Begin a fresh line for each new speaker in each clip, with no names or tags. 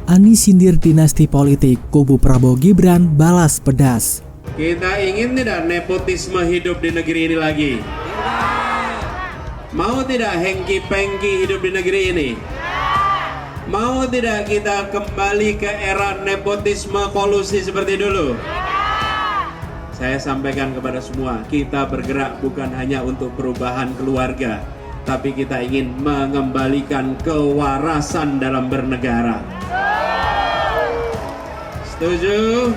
Anies sindir dinasti politik, kubu Prabowo Gibran balas pedas.
Kita ingin tidak nepotisme hidup di negeri ini lagi? Mau tidak hengki-pengki hidup di negeri ini? Mau tidak kita kembali ke era nepotisme kolusi seperti dulu? Saya sampaikan kepada semua, kita bergerak bukan hanya untuk perubahan keluarga, tapi kita ingin mengembalikan kewarasan dalam bernegara. Setuju?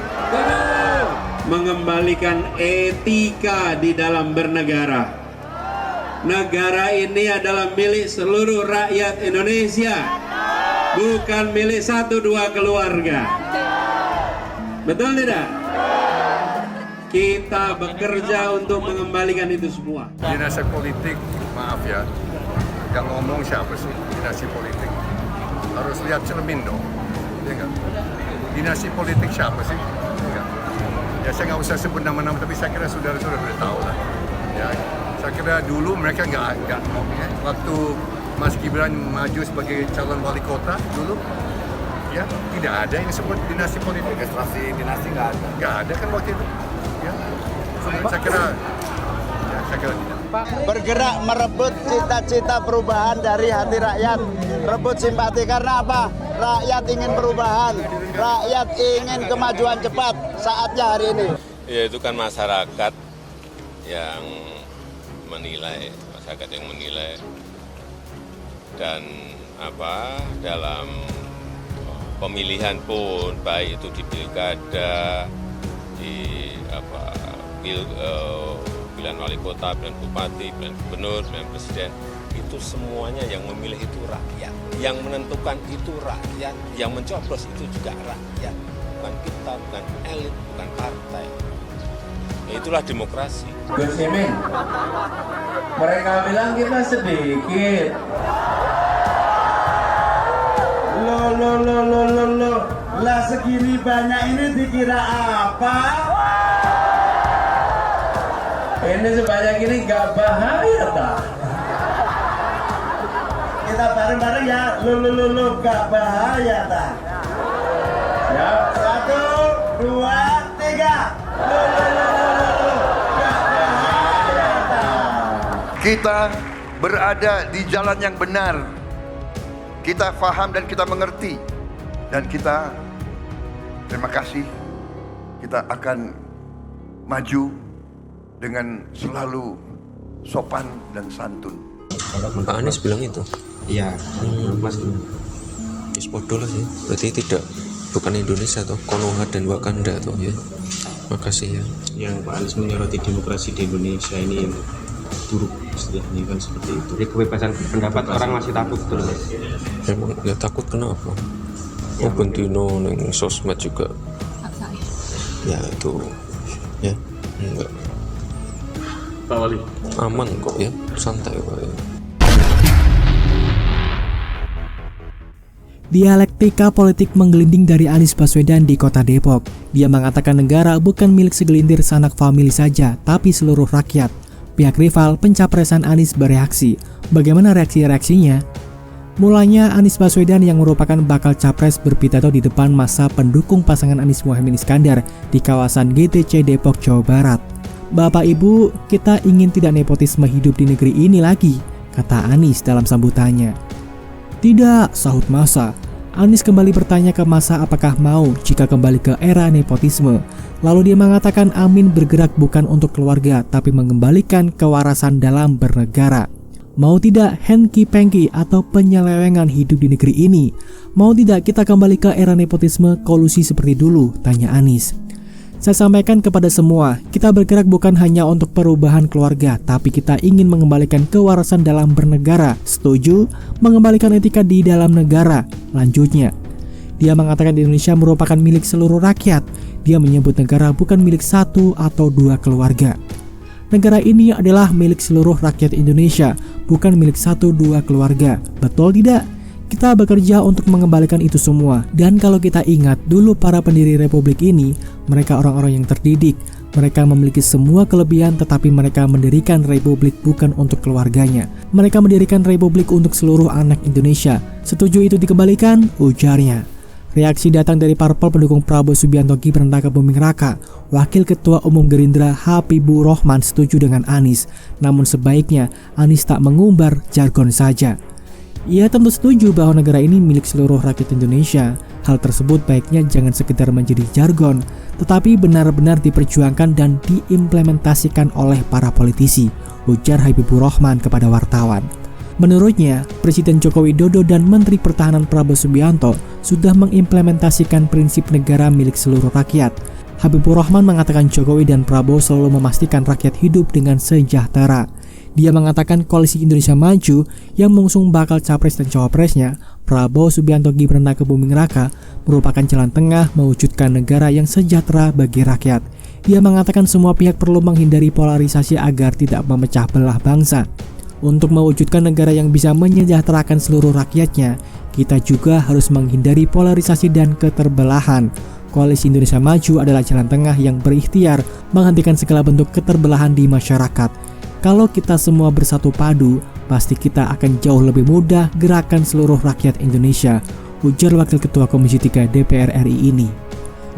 Mengembalikan etika di dalam bernegara. Negara ini adalah milik seluruh rakyat Indonesia, bukan milik 1-2 keluarga. Betul tidak? Kita bekerja untuk mengembalikan itu semua.
Dinasti politik, maaf ya, yang ngomong siapa sih dinasti politik? Harus lihat cermin dong, ya nggak? Dinasti politik siapa sih? Enggak. Ya saya nggak usah sebut nama-nama, tapi saya kira saudara-saudara sudah tahu lah. Ya, saya kira dulu mereka nggak ya. Waktu Mas Gibran maju sebagai calon wali kota dulu, ya tidak ada yang disebut dinasti politik.
Registrasi dinasti nggak ada.
Nggak ada kan waktu itu. Ya, saya kira tidak.
Bergerak merebut cita-cita perubahan dari hati rakyat, rebut simpati karena apa? Rakyat ingin perubahan, rakyat ingin kemajuan cepat saatnya hari ini.
Ya itu kan masyarakat yang menilai, dan dalam pemilihan pun baik itu di pilkada, di pilihan wali kota, pilihan bupati, pilihan gubernur, pilihan presiden, itu semuanya yang memilih itu rakyat, yang menentukan itu rakyat, yang mencoblos itu juga rakyat, bukan kita, bukan elit, bukan partai. Ya, itulah demokrasi.
Gus Imin, mereka bilang kita sedikit. Loh, lah segini banyak ini dikira apa? Ini sebanyak ini gak bahaya tak? Kita bareng-bareng ya, gak bahaya tak? Siap, 1, 2, 3. Gak bahaya tak?
Kita berada di jalan yang benar. Kita faham dan kita mengerti. Dan kita, terima kasih, kita akan maju dengan selalu sopan dan santun.
Pak Anies bilang itu?
Iya, Mas.
Ispodol sih, berarti bukan Indonesia toh, Konoha dan Wakanda toh ya. Makasih ya.
Yang Pak Anies menyoroti demokrasi di Indonesia ini yang buruk istilahnya kan seperti itu. Jadi kebebasan berpendapat orang masih takut terus.
Emang ya takut kenapa? Oh Bentino neng sosmed juga. Ya itu, ya enggak.
Pak Wali.
Aman kok ya, santai kok ya.
Dialektika politik menggelinding dari Anies Baswedan di Kota Depok. Dia mengatakan negara bukan milik segelintir sanak famili saja, tapi seluruh rakyat. Pihak rival pencapresan Anies bereaksi. Bagaimana reaksinya? Mulanya Anies Baswedan yang merupakan bakal capres berpidato di depan masa pendukung pasangan Anies Mohaimin Iskandar di kawasan GTC Depok, Jawa Barat. Bapak Ibu, kita ingin tidak nepotisme hidup di negeri ini lagi, kata Anies dalam sambutannya. Tidak, sahut massa. Anies kembali bertanya ke massa apakah mau jika kembali ke era nepotisme. Lalu dia mengatakan Amin bergerak bukan untuk keluarga, tapi mengembalikan kewarasan dalam bernegara. Mau tidak hengki-pengki atau penyelewengan hidup di negeri ini? Mau tidak kita kembali ke era nepotisme kolusi seperti dulu? Tanya Anies. Saya sampaikan kepada semua, kita bergerak bukan hanya untuk perubahan keluarga, tapi kita ingin mengembalikan kewarasan dalam bernegara. Setuju? Mengembalikan etika di dalam negara. Lanjutnya, dia mengatakan Indonesia merupakan milik seluruh rakyat. Dia menyebut negara bukan milik 1 atau 2 keluarga. Negara ini adalah milik seluruh rakyat Indonesia, bukan milik 1-2 keluarga. Betul tidak? Kita bekerja untuk mengembalikan itu semua. Dan kalau kita ingat, dulu para pendiri republik ini, mereka orang-orang yang terdidik. Mereka memiliki semua kelebihan, tetapi mereka mendirikan republik bukan untuk keluarganya. Mereka mendirikan republik untuk seluruh anak Indonesia. Setuju itu dikembalikan? Ujarnya. Reaksi datang dari parpol pendukung Prabowo Subianto Gibran Raka Buming Raka. Wakil Ketua Umum Gerindra Habibur Rahman setuju dengan Anies, namun sebaiknya Anies tak mengumbar jargon saja. Ia tentu setuju bahwa negara ini milik seluruh rakyat Indonesia. Hal tersebut baiknya jangan sekedar menjadi jargon, tetapi benar-benar diperjuangkan dan diimplementasikan oleh para politisi, ujar Habibur Rahman kepada wartawan. Menurutnya, Presiden Joko Widodo dan Menteri Pertahanan Prabowo Subianto sudah mengimplementasikan prinsip negara milik seluruh rakyat. Habibur Rahman mengatakan Jokowi dan Prabowo selalu memastikan rakyat hidup dengan sejahtera. Dia mengatakan koalisi Indonesia Maju yang mengusung bakal capres dan cawapresnya, Prabowo Subianto Gibran Raka Buming Raka, merupakan jalan tengah mewujudkan negara yang sejahtera bagi rakyat. Dia mengatakan semua pihak perlu menghindari polarisasi agar tidak memecah belah bangsa. Untuk mewujudkan negara yang bisa menyejahterakan seluruh rakyatnya, kita juga harus menghindari polarisasi dan keterbelahan. Koalisi Indonesia Maju adalah jalan tengah yang berikhtiar menghentikan segala bentuk keterbelahan di masyarakat. Kalau kita semua bersatu padu, pasti kita akan jauh lebih mudah gerakan seluruh rakyat Indonesia, ujar Wakil Ketua Komisi 3 DPR RI ini.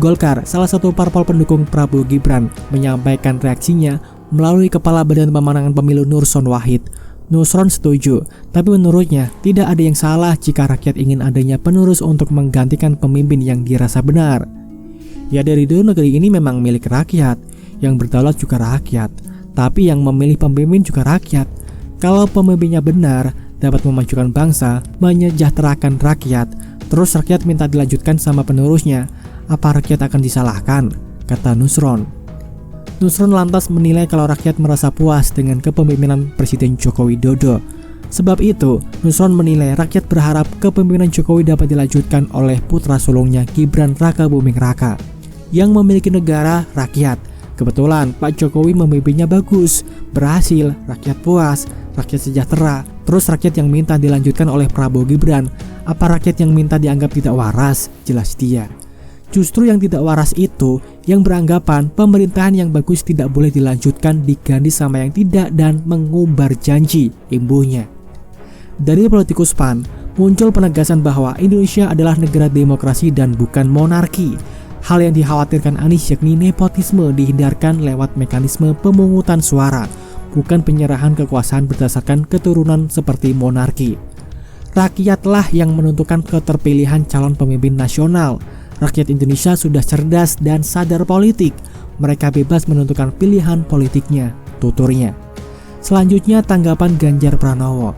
Golkar, salah satu parpol pendukung Prabowo Gibran, menyampaikan reaksinya melalui Kepala Badan Pemenangan Pemilu Nurson Wahid. Nusron setuju, tapi menurutnya tidak ada yang salah jika rakyat ingin adanya penerus untuk menggantikan pemimpin yang dirasa benar. Ya, dari dulu negeri ini memang milik rakyat, yang berdaulat juga rakyat, tapi yang memilih pemimpin juga rakyat. Kalau pemimpinnya benar, dapat memajukan bangsa, menyejahterakan rakyat, terus rakyat minta dilanjutkan sama penerusnya, apa rakyat akan disalahkan? Kata Nusron. Nusron lantas menilai kalau rakyat merasa puas dengan kepemimpinan Presiden Joko Widodo. Sebab itu, Nusron menilai rakyat berharap kepemimpinan Jokowi dapat dilanjutkan oleh putra sulungnya Gibran Raka Buming Raka. Yang memiliki negara, rakyat. Kebetulan Pak Jokowi memimpinnya bagus, berhasil, rakyat puas, rakyat sejahtera. Terus rakyat yang minta dilanjutkan oleh Prabowo Gibran. Apa rakyat yang minta dianggap tidak waras? Jelas dia. Justru yang tidak waras itu yang beranggapan pemerintahan yang bagus tidak boleh dilanjutkan diganti sama yang tidak dan mengumbar janji, imbuhnya. Dari politikus PAN, muncul penegasan bahwa Indonesia adalah negara demokrasi dan bukan monarki. Hal yang dikhawatirkan Anies yakni nepotisme dihindarkan lewat mekanisme pemungutan suara, bukan penyerahan kekuasaan berdasarkan keturunan seperti monarki. Rakyatlah yang menentukan keterpilihan calon pemimpin nasional. Rakyat Indonesia sudah cerdas dan sadar politik. Mereka bebas menentukan pilihan politiknya, tuturnya. Selanjutnya tanggapan Ganjar Pranowo.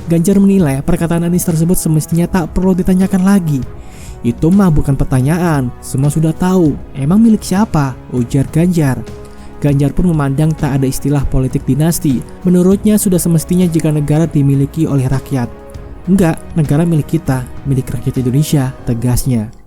Ganjar menilai perkataan Anies tersebut semestinya tak perlu ditanyakan lagi. Itu mah bukan pertanyaan, semua sudah tahu. Emang milik siapa? Ujar Ganjar. Ganjar pun memandang tak ada istilah politik dinasti. Menurutnya sudah semestinya jika negara dimiliki oleh rakyat. Enggak, negara milik kita, milik rakyat Indonesia, tegasnya.